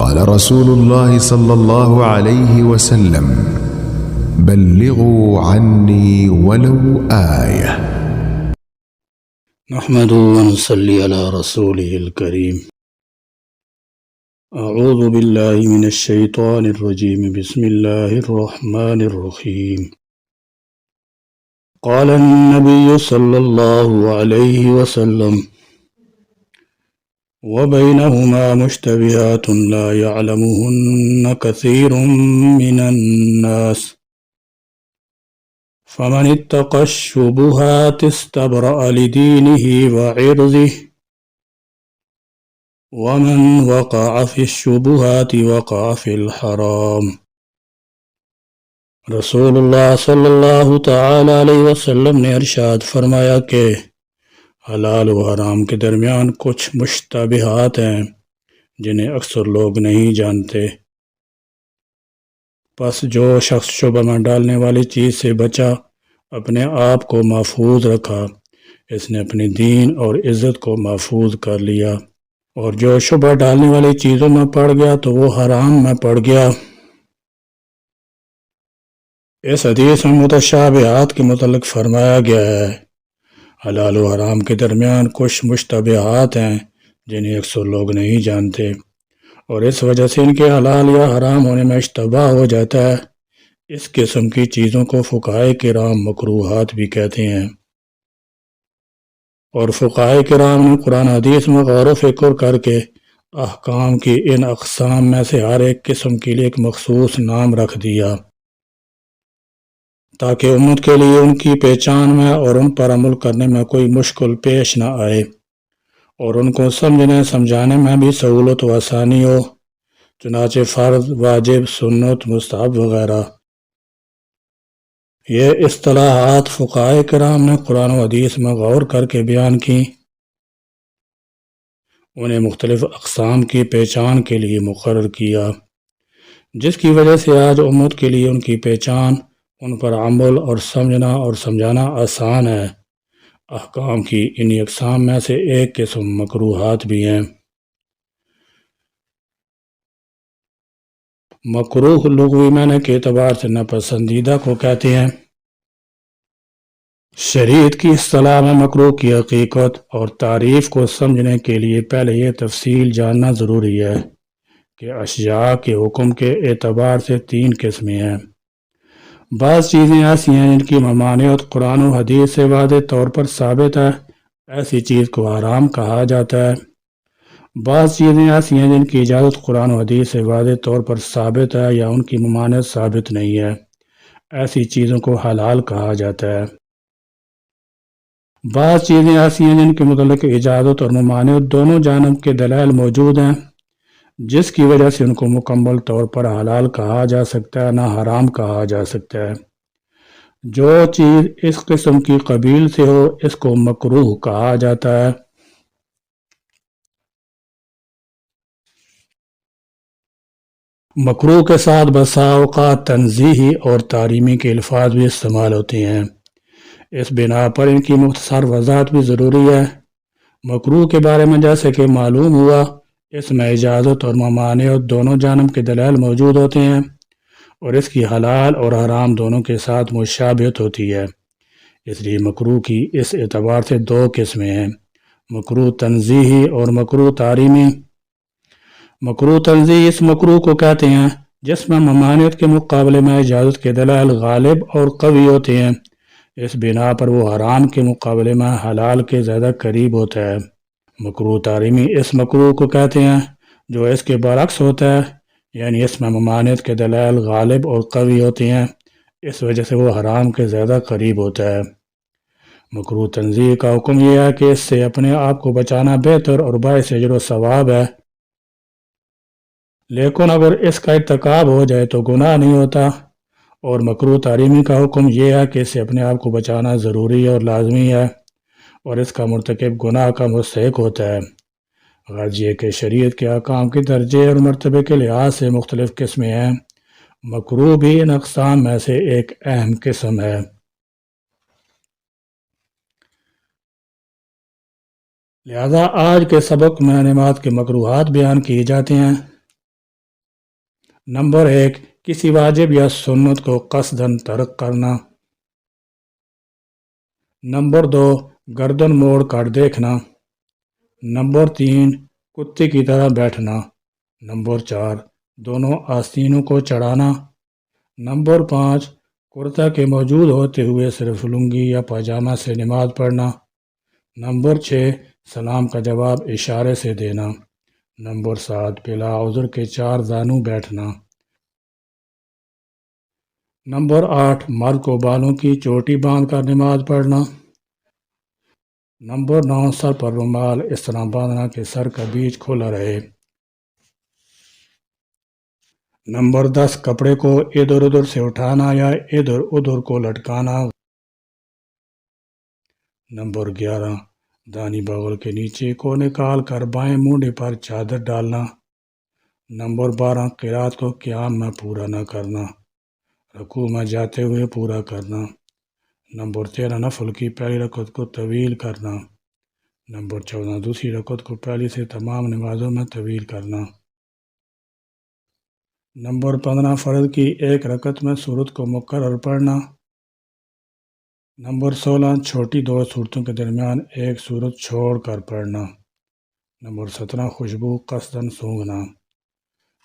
قال رسول الله صلى الله عليه وسلم: بلغوا عني ولو آية. نحمد ونصلي على رسوله الكريم. اعوذ باللہ من الشیطان الرجیم، بسم اللہ الرحمن الرحیم۔ قال النبی صلی اللہ علیہ وسلم: وبينهما مشتبهات لا يعلمهن كثير من الناس فمن اتقى الشبهات استبرأ لدينه وعرضه ومن وقع في الشبهات وقع في الحرام۔ رسول اللہ صلی اللہ تعالی علیہ وسلم نے ارشاد فرمایا کہ حلال و حرام کے درمیان کچھ مشتبہات ہیں جنہیں اکثر لوگ نہیں جانتے۔ پس جو شخص شبہ میں ڈالنے والی چیز سے بچا، اپنے آپ کو محفوظ رکھا، اس نے اپنی دین اور عزت کو محفوظ کر لیا، اور جو شبہ ڈالنے والی چیزوں میں پڑ گیا تو وہ حرام میں پڑ گیا۔ اس حدیث میں متشابہات کے متعلق فرمایا گیا ہے: حلال و حرام کے درمیان کچھ مشتبہات ہیں جنہیں اکثر لوگ نہیں جانتے، اور اس وجہ سے ان کے حلال یا حرام ہونے میں اشتباہ ہو جاتا ہے۔ اس قسم کی چیزوں کو فقہائے کرام مکروہات بھی کہتے ہیں، اور فقہائے کرام نے قرآن حدیث میں غور و فکر کر کے احکام کی ان اقسام میں سے ہر ایک قسم کے لیے ایک مخصوص نام رکھ دیا، تاکہ امت کے لیے ان کی پہچان میں اور ان پر عمل کرنے میں کوئی مشکل پیش نہ آئے، اور ان کو سمجھنے سمجھانے میں بھی سہولت و آسانی ہو۔ چنانچہ فرض، واجب، سنت، مستحب وغیرہ یہ اصطلاحات فقہائے کرام نے قرآن و حدیث میں غور کر کے بیان کی، انہیں مختلف اقسام کی پہچان کے لیے مقرر کیا، جس کی وجہ سے آج امت کے لیے ان کی پہچان، ان پر عمل اور سمجھانا آسان ہے۔ احکام کی انہی اقسام میں سے ایک قسم مکروہات بھی ہیں۔ مکروہ لغوی معنی کے اعتبار سے ناپسندیدہ کو کہتے ہیں۔ شریعت کی اصطلاح میں مکروہ کی حقیقت اور تعریف کو سمجھنے کے لیے پہلے یہ تفصیل جاننا ضروری ہے کہ اشیاء کے حکم کے اعتبار سے تین قسمیں ہیں۔ بعض چیزیں ایسی ہیں جن کی ممانعت قرآن و حدیث سے واضح طور پر ثابت ہے، ایسی چیز کو حرام کہا جاتا ہے۔ بعض چیزیں ایسی ہیں جن کی اجازت قرآن و حدیث سے واضح طور پر ثابت ہے یا ان کی ممانعت ثابت نہیں ہے، ایسی چیزوں کو حلال کہا جاتا ہے۔ بعض چیزیں ایسی ہیں جن کے متعلق اجازت اور ممانعت دونوں جانب کے دلائل موجود ہیں، جس کی وجہ سے ان کو مکمل طور پر حلال کہا جا سکتا ہے، نہ حرام کہا جا سکتا ہے۔ جو چیز اس قسم کی قبیل سے ہو اس کو مکروہ کہا جاتا ہے۔ مکروہ کے ساتھ بسا اوقات تنزیہی اور تعلیمی کے الفاظ بھی استعمال ہوتے ہیں، اس بنا پر ان کی مختصر وضاحت بھی ضروری ہے۔ مکروہ کے بارے میں جیسے کہ معلوم ہوا، اس میں اجازت اور ممانعت دونوں جانب کے دلائل موجود ہوتے ہیں، اور اس کی حلال اور حرام دونوں کے ساتھ مشابہت ہوتی ہے۔ اس لیے مکروہ کی اس اعتبار سے دو قسمیں ہیں: مکروہ تنزیہی اور مکروہ تحریمی۔ مکروہ تنزیہی اس مکروہ کو کہتے ہیں جس میں ممانعت کے مقابلے میں اجازت کے دلائل غالب اور قوی ہوتے ہیں، اس بنا پر وہ حرام کے مقابلے میں حلال کے زیادہ قریب ہوتا ہے۔ مکروہ تحریمی اس مکروہ کو کہتے ہیں جو اس کے برعکس ہوتا ہے، یعنی اس میں ممانعت کے دلائل غالب اور قوی ہوتے ہیں، اس وجہ سے وہ حرام کے زیادہ قریب ہوتا ہے۔ مکروہ تنزیہ کا حکم یہ ہے کہ اس سے اپنے آپ کو بچانا بہتر اور باعث اجر و ثواب ہے، لیکن اگر اس کا ارتکاب ہو جائے تو گناہ نہیں ہوتا۔ اور مکروہ تحریمی کا حکم یہ ہے کہ اس سے اپنے آپ کو بچانا ضروری اور لازمی ہے، اور اس کا مرتکب گناہ کا مستحق ہوتا ہے۔ غرض یہ کہ شریعت کے احکام کے درجے اور مرتبے کے لحاظ سے مختلف قسمیں ہیں۔ مکروہ بھی ان اقسام میں سے ایک اہم قسم ہے۔ لہذا آج کے سبق میں نماز کے مکروہات بیان کیے جاتے ہیں۔ نمبر 1، کسی واجب یا سنت کو قصداً ترک کرنا۔ نمبر 2، گردن موڑ کر دیکھنا۔ نمبر 3، کتے کی طرح بیٹھنا۔ نمبر 4، دونوں آستینوں کو چڑھانا۔ نمبر 5، کرتا کے موجود ہوتے ہوئے صرف لنگی یا پاجامہ سے نماز پڑھنا۔ نمبر 6، سلام کا جواب اشارے سے دینا۔ نمبر 7، بلا عذر کے 4 زانوں بیٹھنا۔ نمبر 8، مرد کو بالوں کی چوٹی باندھ کر نماز پڑھنا۔ نمبر 9، سر پر رومال اس طرح باندھنا کہ سر کا بیچ کھلا رہے۔ نمبر 10، کپڑے کو ادھر ادھر سے اٹھانا یا ادھر ادھر کو لٹکانا۔ نمبر 11، دانی بغل کے نیچے کو نکال کر بائیں مونڈے پر چادر ڈالنا۔ نمبر 12، قرات کو قیام میں پورا نہ کرنا، رکوع میں جاتے ہوئے پورا کرنا۔ نمبر 13، نفل کی پہلی رکعت کو طویل کرنا۔ نمبر 14، دوسری رکعت کو پہلی سے تمام نمازوں میں طویل کرنا۔ نمبر 15، فرض کی ایک رکعت میں سورت کو مکرر پڑھنا۔ نمبر 16، چھوٹی 2 صورتوں کے درمیان ایک صورت چھوڑ کر پڑھنا۔ نمبر 17، خوشبو قصداً سونگھنا۔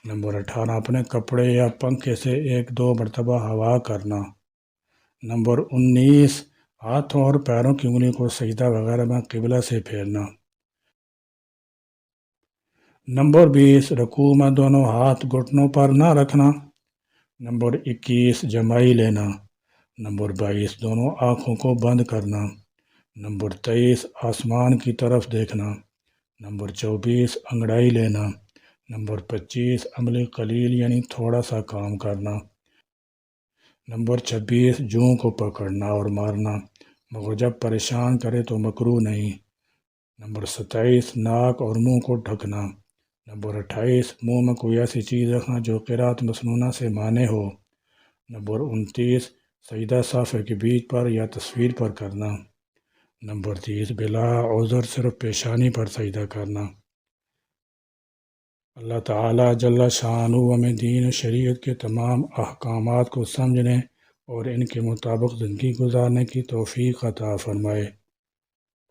نمبر 18، اپنے کپڑے یا پنکھے سے 1-2 مرتبہ ہوا کرنا۔ نمبر 19، ہاتھوں اور پیروں کی انگلی کو سجدہ وغیرہ میں قبلہ سے پھیرنا۔ نمبر 20، رکوع میں دونوں ہاتھ گھٹنوں پر نہ رکھنا۔ نمبر 21، جمائی لینا۔ نمبر 22، دونوں آنکھوں کو بند کرنا۔ نمبر 23، آسمان کی طرف دیکھنا۔ نمبر 24، انگڑائی لینا۔ نمبر 25، عمل قلیل یعنی تھوڑا سا کام کرنا۔ نمبر 26، جوں کو پکڑنا اور مارنا، مگر جب پریشان کرے تو مکروہ نہیں۔ نمبر 27، ناک اور منہ کو ڈھکنا۔ نمبر 28، منہ میں کوئی ایسی چیز رکھنا جو قرات مسنونہ سے مانع ہو۔ نمبر 29، سجدہ صافے کے بیچ پر یا تصویر پر کرنا۔ نمبر 30، بلا عذر صرف پیشانی پر سجدہ کرنا۔ اللہ تعالیٰ جل شانہ ہمیں دین و شریعت کے تمام احکامات کو سمجھنے اور ان کے مطابق زندگی گزارنے کی توفیق عطا فرمائے،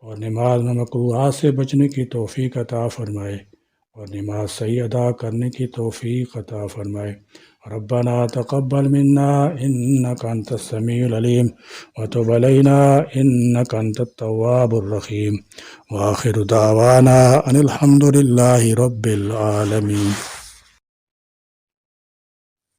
اور نماز میں مکروہات سے بچنے کی توفیق عطا فرمائے، اور نماز صحیح ادا کرنے کی توفیق عطا فرمائے۔ ربنا تقبل منا انک انت السمیع العلیم وتب علینا انک انت التواب الرحیم، وآخر دعوانا ان الحمد للہ رب العالمین۔